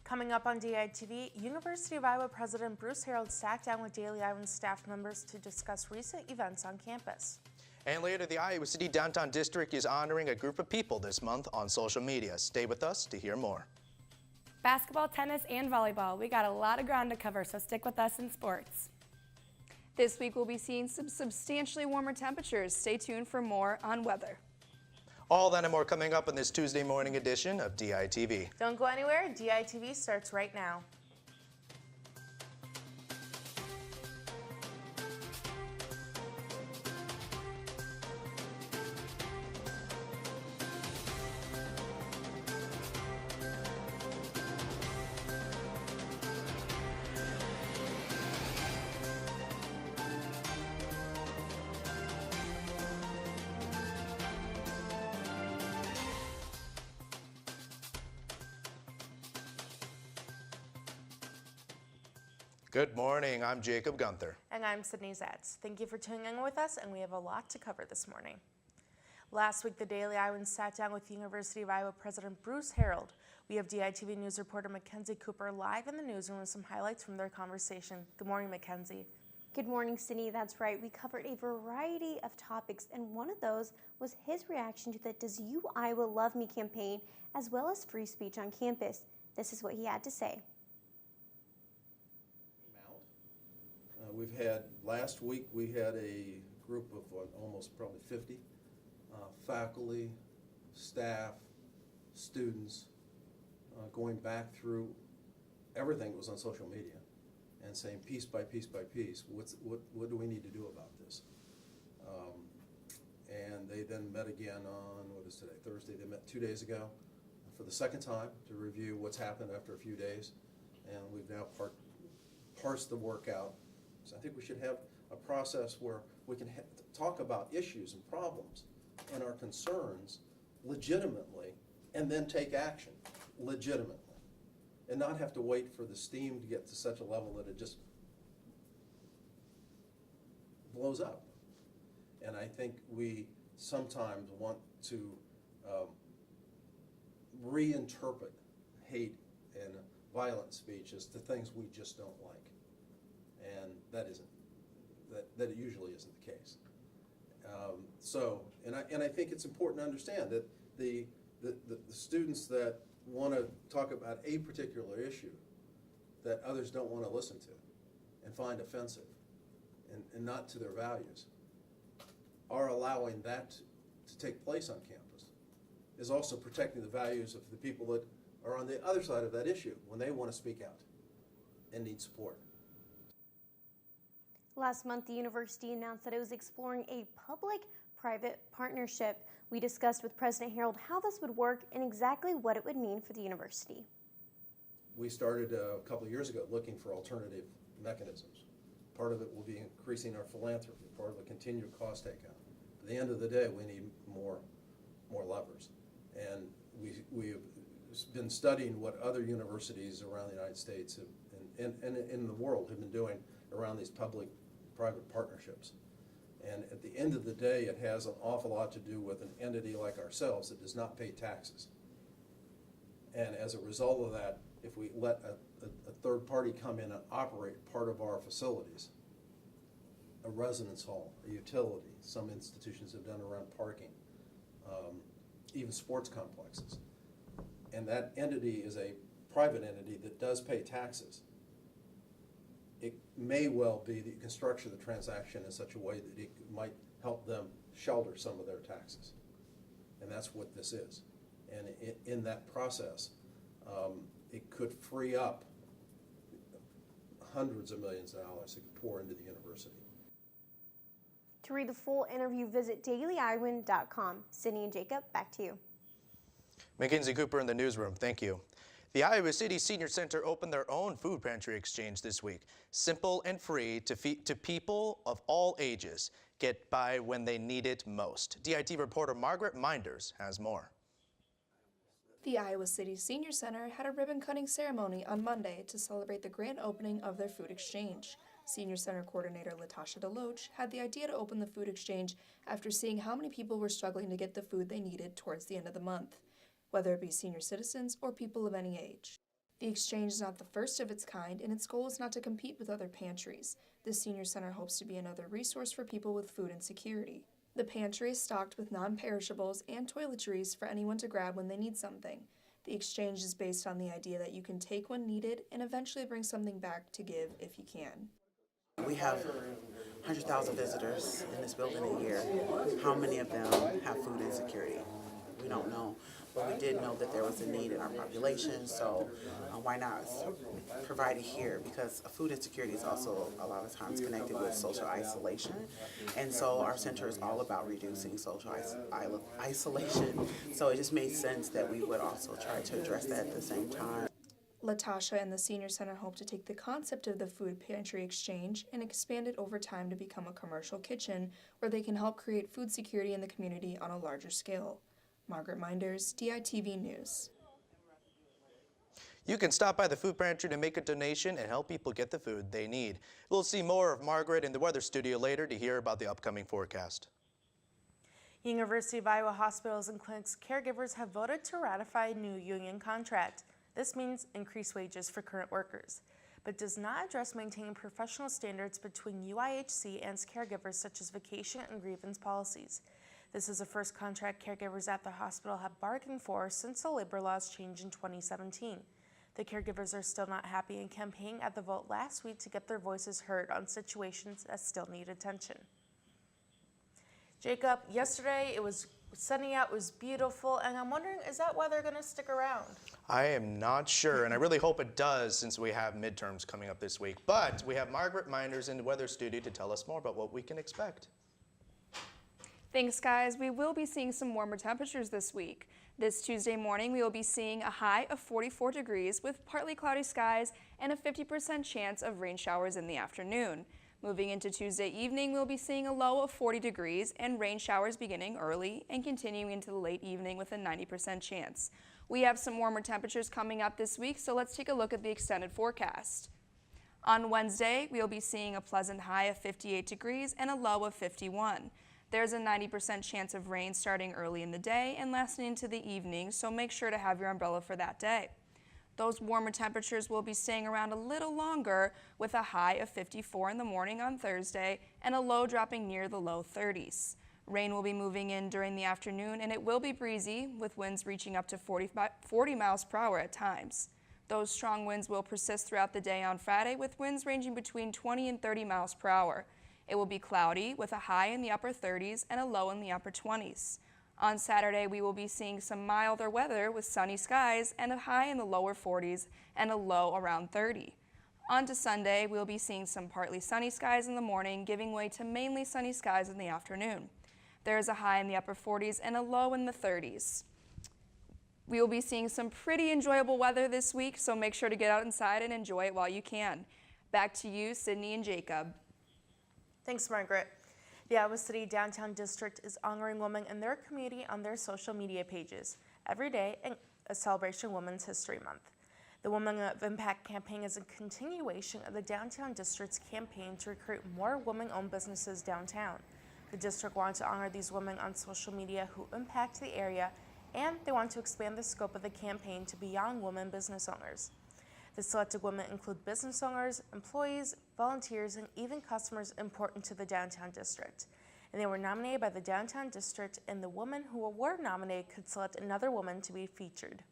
Coming up on DITV, University of Iowa President Bruce Harold sat down with Daily Iowan staff members to discuss recent events on campus. And later, the Iowa City Downtown District is honoring a group of people this month on social media. Stay with us to hear more. Basketball, tennis, and volleyball. We got a lot of ground to cover, so stick with us in sports. This week we'll be seeing some substantially warmer temperatures. Stay tuned for more on weather. All that and more coming up on this Tuesday morning edition of DITV. Don't go anywhere. DITV starts right now. Good morning, I'm Jacob Gunther. And I'm Sydney Zetz. Thank you for tuning in with us, and we have a lot to cover this morning. Last week, the Daily Iowan sat down with University of Iowa President Bruce Harold. We have DITV News reporter Mackenzie Cooper live in the newsroom with some highlights from their conversation. Good morning, Mackenzie. Good morning, Sydney. That's right. We covered a variety of topics, and one of those was his reaction to the Does You Iowa Love Me campaign, as well as free speech on campus. This is what he had to say. Last week we had a group of almost probably 50 faculty, staff, students going back through everything that was on social media and saying piece by piece by piece, what do we need to do about this? And they then met again on, what is today, Thursday. They met 2 days ago for the second time to review what's happened after a few days, and we've now parsed the work out. So I think we should have a process where we can talk about issues and problems and our concerns legitimately and then take action legitimately and not have to wait for the steam to get to such a level that it just blows up. And I think we sometimes want to reinterpret hate and violent speech as to things we just don't like. And that usually isn't the case. And I think it's important to understand that the students that want to talk about a particular issue that others don't want to listen to and find offensive and not to their values are allowing that to take place on campus is also protecting the values of the people that are on the other side of that issue when they want to speak out and need support. Last month, the university announced that it was exploring a public-private partnership. We discussed with President Harold how this would work and exactly what it would mean for the university. We started a couple of years ago looking for alternative mechanisms. Part of it will be increasing our philanthropy, part of a continued cost takeout. At the end of the day, we need more levers. And we've been studying what other universities around the United States and in the world have been doing around these public-private partnerships. And at the end of the day, it has an awful lot to do with an entity like ourselves that does not pay taxes. And as a result of that, if we let a third party come in and operate part of our facilities, a residence hall, a utility, some institutions have done around parking, even sports complexes, and that entity is a private entity that does pay taxes, it may well be that you can structure the transaction in such a way that it might help them shelter some of their taxes. And that's what this is. And in that process, it could free up hundreds of millions of dollars that could pour into the university. To read the full interview, visit dailyiowan.com. Sydney and Jacob, back to you. Mackenzie Cooper in the newsroom, thank you. The Iowa City Senior Center opened their own food pantry exchange this week. Simple and free to people of all ages. Get by when they need it most. DITV reporter Margaret Minders has more. The Iowa City Senior Center had a ribbon-cutting ceremony on Monday to celebrate the grand opening of their food exchange. Senior Center Coordinator Latasha DeLoach had the idea to open the food exchange after seeing how many people were struggling to get the food they needed towards the end of the month, whether it be senior citizens or people of any age. The exchange is not the first of its kind, and its goal is not to compete with other pantries. The Senior Center hopes to be another resource for people with food insecurity. The pantry is stocked with non-perishables and toiletries for anyone to grab when they need something. The exchange is based on the idea that you can take when needed and eventually bring something back to give if you can. We have 100,000 visitors in this building a year. How many of them have food insecurity? We don't know, but we did know that there was a need in our population, so why not provide it here? Because food insecurity is also a lot of times connected with social isolation, and so our center is all about reducing social isolation, so it just made sense that we would also try to address that at the same time. Latasha and the Senior Center hope to take the concept of the food pantry exchange and expand it over time to become a commercial kitchen where they can help create food security in the community on a larger scale. Margaret Minders, DITV News. You can stop by the food pantry to make a donation and help people get the food they need. We'll see more of Margaret in the weather studio later to hear about the upcoming forecast. University of Iowa hospitals and clinics caregivers have voted to ratify a new union contract. This means increased wages for current workers, but does not address maintaining professional standards between UIHC and its caregivers, such as vacation and grievance policies. This is the first contract caregivers at the hospital have bargained for since the labor laws changed in 2017. The caregivers are still not happy and campaigned at the vote last week to get their voices heard on situations that still need attention. Jacob, yesterday it was sunny out, it was beautiful, and I'm wondering, is that weather going to stick around? I am not sure, and I really hope it does since we have midterms coming up this week. But we have Margaret Minders in the weather studio to tell us more about what we can expect. Thanks, guys. We will be seeing some warmer temperatures this week. This Tuesday morning, we will be seeing a high of 44 degrees with partly cloudy skies and a 50% chance of rain showers in the afternoon. Moving into Tuesday evening, we'll be seeing a low of 40 degrees and rain showers beginning early and continuing into the late evening with a 90% chance. We have some warmer temperatures coming up this week, so let's take a look at the extended forecast. On Wednesday, we'll be seeing a pleasant high of 58 degrees and a low of 51. There's a 90% chance of rain starting early in the day and lasting into the evening, so make sure to have your umbrella for that day. Those warmer temperatures will be staying around a little longer with a high of 54 in the morning on Thursday and a low dropping near the low 30s. Rain will be moving in during the afternoon and it will be breezy with winds reaching up to 40 miles per hour at times. Those strong winds will persist throughout the day on Friday with winds ranging between 20 and 30 miles per hour. It will be cloudy with a high in the upper 30s and a low in the upper 20s. On Saturday, we will be seeing some milder weather with sunny skies and a high in the lower 40s and a low around 30. On to Sunday, we'll be seeing some partly sunny skies in the morning, giving way to mainly sunny skies in the afternoon. There is a high in the upper 40s and a low in the 30s. We will be seeing some pretty enjoyable weather this week, so make sure to get out inside and enjoy it while you can. Back to you, Sydney and Jacob. Thanks, Margaret. The Iowa City Downtown District is honoring women in their community on their social media pages every day in a celebration of Women's History Month. The Women of Impact campaign is a continuation of the Downtown District's campaign to recruit more women-owned businesses downtown. The district wants to honor these women on social media who impact the area, and they want to expand the scope of the campaign to beyond women business owners. The selected women include business owners, employees, volunteers, and even customers important to the Downtown District. And they were nominated by the Downtown District, and the women who were nominated could select another woman to be featured.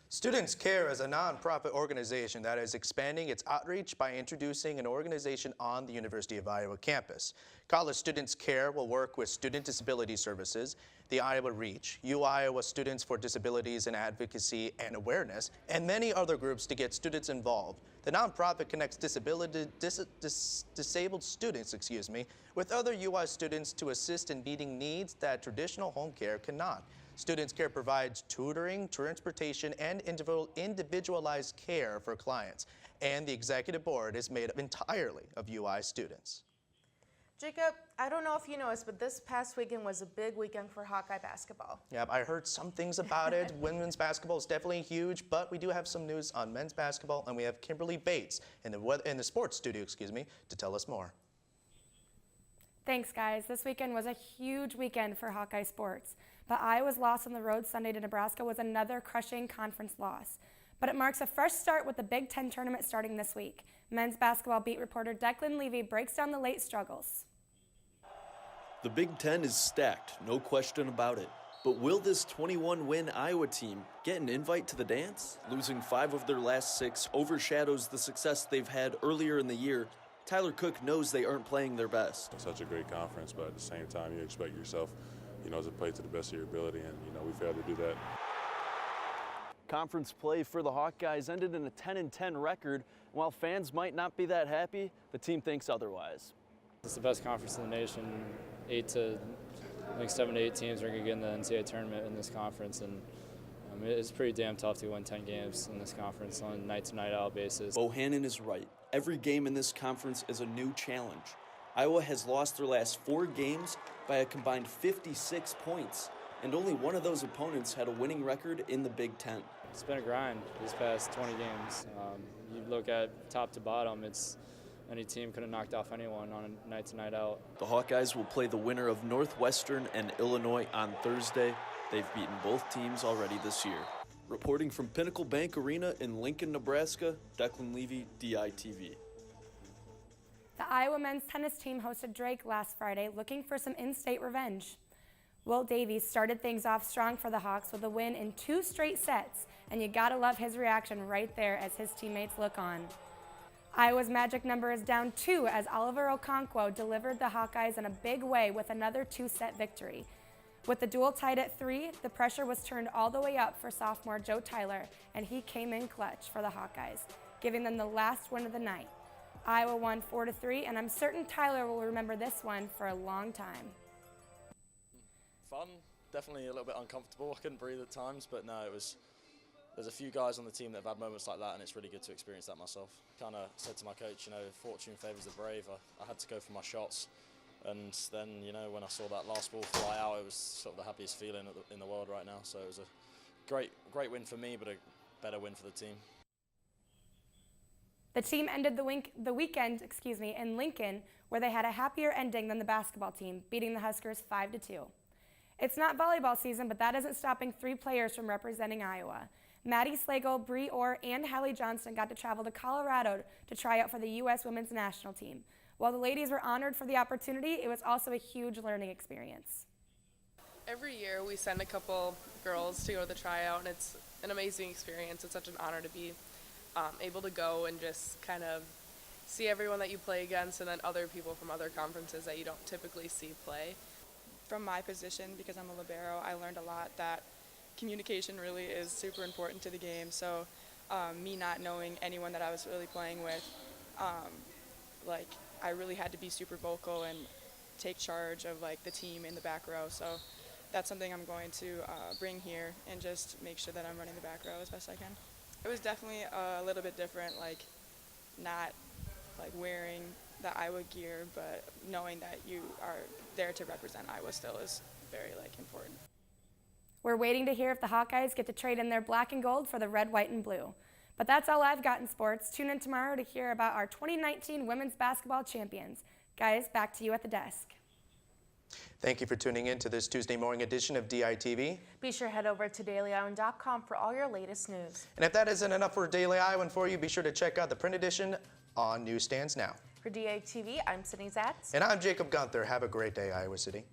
Students Care is a nonprofit organization that is expanding its outreach by introducing an organization on the University of Iowa campus. College Students Care will work with Student Disability Services, the Iowa Reach, Iowa Students for Disabilities and Advocacy and Awareness, and many other groups to get students involved. The nonprofit connects disabled students, with other UI students to assist in meeting needs that traditional home care cannot. Students Care provides tutoring, transportation, and individualized care for clients, and the executive board is made up entirely of UI students. Jacob, I don't know if you noticed, but this past weekend was a big weekend for Hawkeye basketball. Yep, I heard some things about it. Women's basketball is definitely huge, but we do have some news on men's basketball, and we have Kimberly Bates in the sports studio, to tell us more. Thanks, guys. This weekend was a huge weekend for Hawkeye sports, but Iowa's loss on the road Sunday to Nebraska was another crushing conference loss. But it marks a fresh start with the Big Ten tournament starting this week. Men's basketball beat reporter Declan Levy breaks down the late struggles. The Big Ten is stacked, no question about it. But will this 21-win Iowa team get an invite to the dance? Losing 5 of their last 6 overshadows the success they've had earlier in the year. Tyler Cook knows they aren't playing their best. Such a great conference, but at the same time, you expect yourself, to play to the best of your ability, and, we failed to do that. Conference play for the Hawkeyes ended in a 10-10 record. While fans might not be that happy, the team thinks otherwise. It's the best conference in the nation. 7 to 8 teams are going to get in the NCAA tournament in this conference, and it's pretty damn tough to win 10 games in this conference on a night-to-night out basis. Bohannon is right. Every game in this conference is a new challenge. Iowa has lost their last 4 games by a combined 56 points, and only one of those opponents had a winning record in the Big Ten. It's been a grind these past 20 games. You look at top to bottom, any team could have knocked off anyone on a night-to-night out. The Hawkeyes will play the winner of Northwestern and Illinois on Thursday. They've beaten both teams already this year. Reporting from Pinnacle Bank Arena in Lincoln, Nebraska, Declan Levy, DITV. The Iowa men's tennis team hosted Drake last Friday, looking for some in-state revenge. Will Davies started things off strong for the Hawks with a win in 2 straight sets, and you gotta love his reaction right there as his teammates look on. Iowa's magic number is down 2 as Oliver Okonkwo delivered the Hawkeyes in a big way with another 2-set victory. With the duel tied at 3, the pressure was turned all the way up for sophomore Joe Tyler, and he came in clutch for the Hawkeyes, giving them the last win of the night. Iowa won 4-3, and I'm certain Tyler will remember this one for a long time. Fun, definitely a little bit uncomfortable. I couldn't breathe at times, but no, there's a few guys on the team that have had moments like that, and it's really good to experience that myself. Kind of said to my coach, fortune favours the brave. I had to go for my shots, and then, when I saw that last ball fly out, it was sort of the happiest feeling in the world right now. So it was a great win for me, but a better win for the team. The team ended the weekend in Lincoln, where they had a happier ending than the basketball team, beating the Huskers 5-2. It's not volleyball season, but that isn't stopping 3 players from representing Iowa. Maddie Slagle, Bree Orr, and Hallie Johnston got to travel to Colorado to try out for the U.S. women's national team. While the ladies were honored for the opportunity, it was also a huge learning experience. Every year we send a couple girls to go to the tryout, and it's an amazing experience. It's such an honor to be able to go and just kind of see everyone that you play against, and then other people from other conferences that you don't typically see play. From my position, because I'm a libero, I learned a lot that communication really is super important to the game. So me not knowing anyone that I was really playing with, I really had to be super vocal and take charge of the team in the back row. So that's something I'm going to bring here and just make sure that I'm running the back row as best I can. It was definitely a little bit different, not wearing the Iowa gear, but knowing that you are there to represent Iowa still is very important. We're waiting to hear if the Hawkeyes get to trade in their black and gold for the red, white, and blue. But that's all I've got in sports. Tune in tomorrow to hear about our 2019 women's basketball champions. Guys, back to you at the desk. Thank you for tuning in to this Tuesday morning edition of DITV. Be sure to head over to dailyiowan.com for all your latest news. And if that isn't enough for Daily Iowan for you, be sure to check out the print edition on newsstands now. For DITV, I'm Sydney Zatz. And I'm Jacob Gunther. Have a great day, Iowa City.